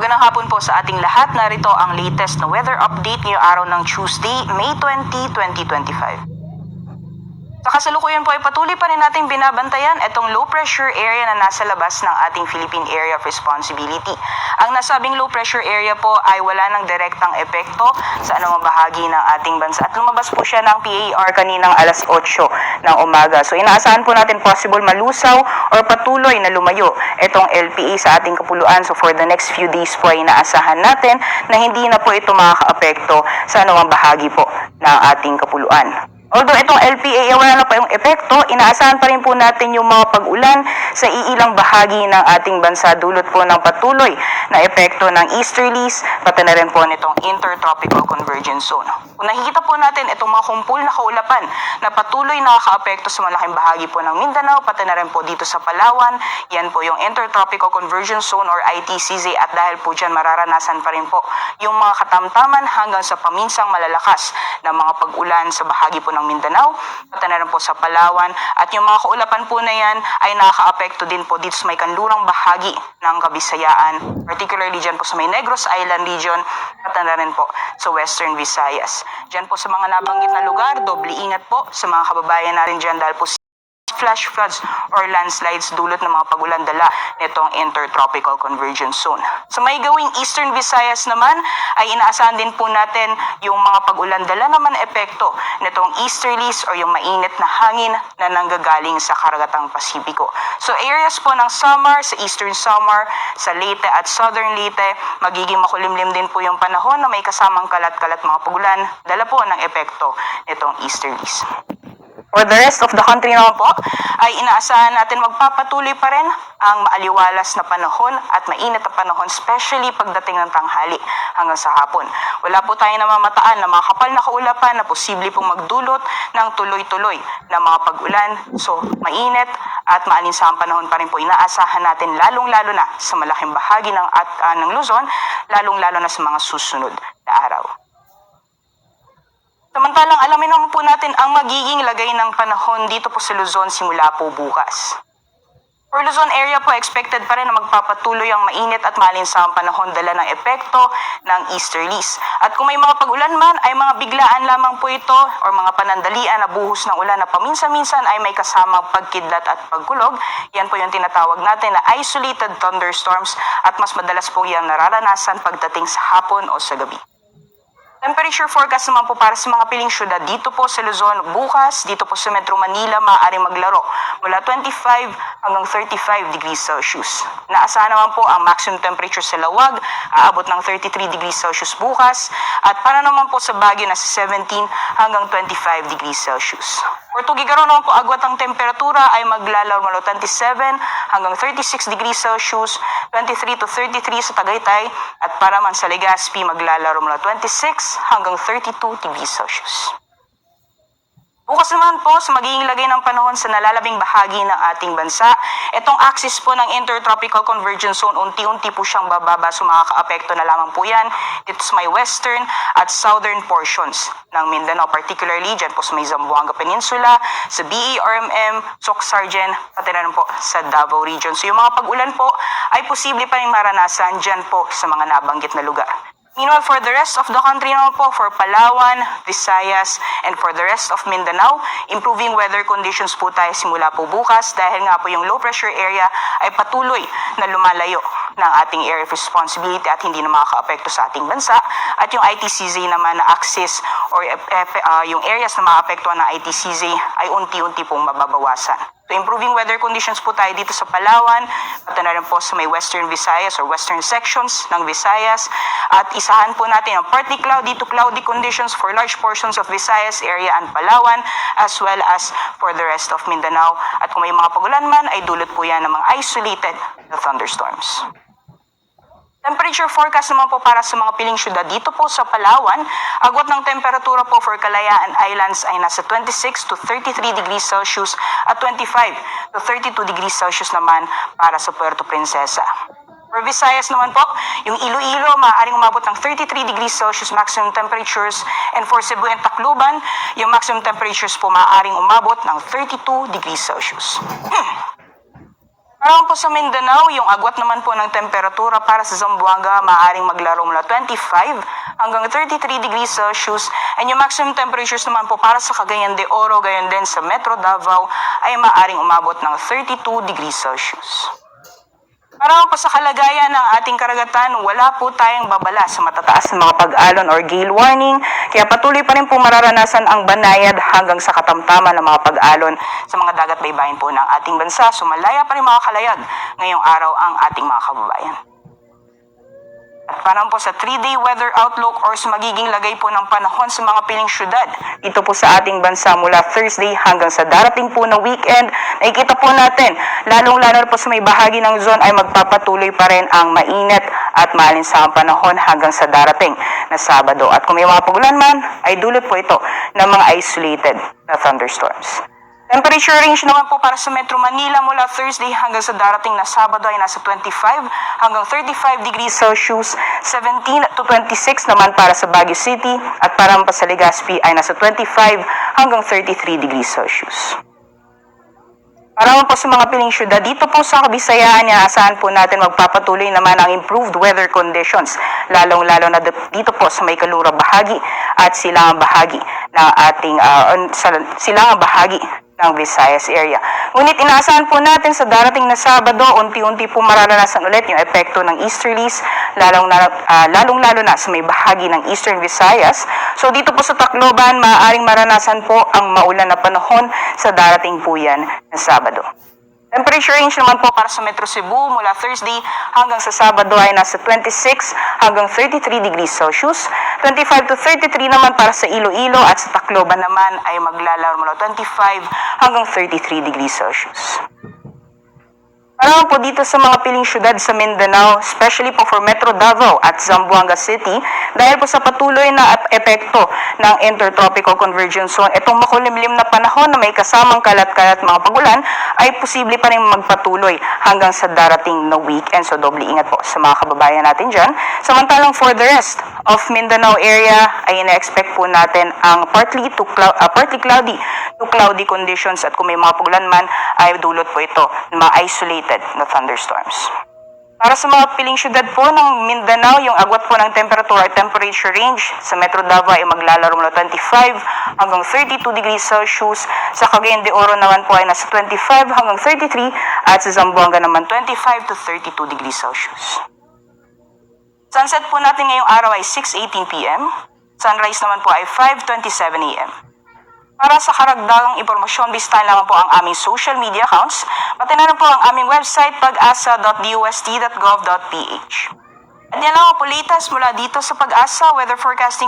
Magandang hapon po sa ating lahat. Narito ang latest na weather update ngayong araw ng Tuesday, May 20, 2025. Sa kasalukuyan po ay patuloy pa rin nating binabantayan itong low pressure area na nasa labas ng ating Philippine Area of Responsibility. Ang nasabing low pressure area po ay wala ng direktang epekto sa anumang bahagi ng ating bansa at lumabas po siya ng PAR kaninang alas 8 ng umaga. So inaasahan po natin possible malusaw or patuloy na lumayo itong LPA sa ating kapuluan. So for the next few days po ay inaasahan natin na hindi na po ito makaka-apekto sa anumang bahagi po ng ating kapuluan. Although itong LPA wala na pa yung epekto, inaasahan pa rin po natin yung mga pag-ulan sa iilang bahagi ng ating bansa dulot po ng patuloy na epekto ng easterlies, pati na rin po nitong intertropical convergence zone. Kung nakikita po natin itong mga kumpul na kaulapan na patuloy nakaka-apekto sa malaking bahagi po ng Mindanao, pati na rin po dito sa Palawan, yan po yung intertropical convergence zone or ITCZ at dahil po dyan mararanasan pa rin po yung mga katamtaman hanggang sa paminsang malalakas na mga pag-ulan sa bahagi po ng Mindanao, pati na rin po sa Palawan at yung mga kaulapan po na yan ay nakaka-apekto din po dito sa may kanlurang bahagi ng Kabisayaan, particularly dyan po sa may Negros Island region, pati na rin po sa Western Visayas. Dyan po sa mga nabanggit na lugar, doble ingat po sa mga kababayan natin dyan dahil po flash floods or landslides dulot ng mga pagulan dala nitong intertropical convergence zone. Sa may gawing Eastern Visayas naman ay inaasahan din po natin yung mga pagulan dala naman epekto nitong easterlies or yung mainit na hangin na nanggagaling sa karagatang Pasipiko. So areas po ng Samar, sa Eastern Samar, sa Leyte at Southern Leyte, magiging makulimlim din po yung panahon na may kasamang kalat-kalat mga pagulan dala po ng epekto nitong easterlies. For the rest of the country naman po, ay inaasahan natin magpapatuloy pa rin ang maaliwalas na panahon at mainit na panahon, especially pagdating ng tanghali hanggang sa hapon. Wala po tayong namamataan na mga kapal na kaulapan na posible pong magdulot ng tuloy-tuloy na mga pag-ulan. So, mainit at maalinsahang panahon pa rin po inaasahan natin lalong-lalo na sa malaking bahagi ng Luzon, lalong-lalo na sa mga susunod na araw. Samantalang alamin naman po natin ang magiging lagay ng panahon dito po sa Luzon simula po bukas. For Luzon area po, expected pa rin na magpapatuloy ang mainit at maalinsahang panahon dala ng epekto ng easterlies. At kung may mga pag-ulan man, ay mga biglaan lamang po ito o mga panandalian na buhos ng ulan na paminsan-minsan ay may kasamang pagkidlat at pagkulog. Yan po yung tinatawag natin na isolated thunderstorms at mas madalas po yung nararanasan pagdating sa hapon o sa gabi. Temperature forecast naman po para sa mga piling syudad dito po sa Luzon bukas, dito po sa Metro Manila maaaring maglaro mula 25 hanggang 35 degrees Celsius. Naasahan naman po ang maximum temperature sa Lawag, aabot ng 33 degrees Celsius bukas at para naman po sa Baguio nasa 17 hanggang 25 degrees Celsius. For Tuguegarao naman po agwat ang temperatura ay maglalaro mula 27 hanggang 36 degrees Celsius, 23 to 33 sa Tagaytay at para man sa Legazpi maglalaro mula 26 hanggang 32 degrees Celsius. Bukas naman po sa magiging lagay ng panahon sa nalalabing bahagi ng ating bansa, itong axis po ng intertropical convergence zone unti-unti po siyang bababa, so makaka-apekto na lamang po yan dito sa may western at southern portions ng Mindanao, particularly dyan po sa may Zamboanga Peninsula, sa BERMM, Soc-Sargen, pati na rin po sa Davao region. So yung mga pag-ulan po ay posible pa rin maranasan dyan po sa mga nabanggit na lugar. Meanwhile, for the rest of the country naman po, for Palawan, Visayas, and for the rest of Mindanao, improving weather conditions po tayo simula po bukas dahil nga po yung low pressure area ay patuloy na lumalayo ng ating area of responsibility at hindi na makaka-apekto sa ating bansa. At yung ITCZ naman na axis or yung areas na makaka-apektuhan ng ITCZ ay unti-unti pong mababawasan. So improving weather conditions po tayo dito sa Palawan, at na rin po sa may Western Visayas or Western sections ng Visayas. At isahan po natin ang partly cloudy to cloudy conditions for large portions of Visayas area and Palawan as well as for the rest of Mindanao. At kung may mga pagulan man ay dulot po yan ng mga isolated na thunderstorms. Temperature forecast naman po para sa mga piling syudad dito po sa Palawan, agwat ng temperatura po for Kalayaan Islands ay nasa 26 to 33 degrees Celsius at 25 to 32 degrees Celsius naman para sa Puerto Princesa. For Visayas naman po, yung Iloilo maaaring umabot ng 33 degrees Celsius maximum temperatures, and for Cebu and Tacloban, yung maximum temperatures po maaaring umabot ng 32 degrees Celsius. Para Para naman po sa Mindanao, yung agwat naman po ng temperatura para sa Zamboanga maaaring maglaro mula 25 hanggang 33 degrees Celsius, and yung maximum temperatures naman po para sa Cagayan de Oro, gayon din sa Metro Davao ay maaaring umabot ng 32 degrees Celsius. Para naman po sa kalagayan ng ating karagatan, wala po tayong babala sa matataas na mga pag-alon or gale warning, kaya patuloy pa rin po mararanasan ang banayad hanggang sa katamtaman ng mga pag-alon sa mga dagat baybayin po ng ating bansa. So malaya pa rin mga kalayag ngayong araw ang ating mga kababayan. At para po sa 3-day weather outlook or sa magiging lagay po ng panahon sa mga piling syudad dito po sa ating bansa mula Thursday hanggang sa darating po na weekend, nakikita po natin, lalong-lalo po sa may bahagi ng zone ay magpapatuloy pa rin ang mainit at maalinsahang panahon hanggang sa darating na Sabado. At kung may mga pagulan man, ay dulot po ito ng mga isolated na thunderstorms. Temperature range naman po para sa Metro Manila mula Thursday hanggang sa darating na Sabado ay nasa 25 hanggang 35 degrees Celsius, 17 to 26 naman para sa Baguio City, at para pa sa Legazpi ay nasa 25 hanggang 33 degrees Celsius. Para naman po sa mga piling syudad, dito po sa Kabisayaan, inaasahan po natin magpapatuloy naman ang improved weather conditions, lalong-lalo na dito po sa may kalura bahagi at silangang bahagi ng ating silangang bahagi ng Visayas area. Ngunit inaasahan po natin sa darating na Sabado, unti-unti po mararanasan ulit yung epekto ng easterlies, lalong-lalo na sa may bahagi ng Eastern Visayas. So dito po sa Tacloban, maaaring maranasan po ang maulan na panahon sa darating po yan na Sabado. Temperature range naman po para sa Metro Cebu mula Thursday hanggang sa Sabado ay nasa 26 hanggang 33 degrees Celsius, 25 to 33 naman para sa Iloilo, at sa Tacloban naman ay maglalaro mula 25 hanggang 33 degrees Celsius. Para naman po dito sa mga piling syudad sa Mindanao, especially po for Metro Davao at Zamboanga City, dahil po sa patuloy na epekto ng Intertropical Convergence Zone, itong makulimlim na panahon na may kasamang kalat-kalat mga pagulan ay posible pa rin magpatuloy hanggang sa darating na weekend. So doble ingat po sa mga kababayan natin dyan. Samantalang for the rest of Mindanao area ay ina-expect po natin ang partly cloudy to cloudy conditions, at kung may mga pagulan man ay dulot po ito mga isolated na thunderstorms. Para sa mga piling syudad po ng Mindanao, yung agwat po ng temperature or temperature range sa Metro Davao ay maglalaro mula 25 hanggang 32 degrees Celsius. Sa Cagayan de Oro naman po ay nasa 25 hanggang 33, at sa Zamboanga naman 25 to 32 degrees Celsius. Sunset po natin ngayong araw ay 6:18 p.m. Sunrise naman po ay 5:27 a.m. Para sa karagdagang impormasyon, bisitahin lamang po ang aming social media accounts, pati na rin po ang aming website pag-asa.dust.gov.ph. At yan lang po, latest mula dito sa Pag-asa Weather Forecasting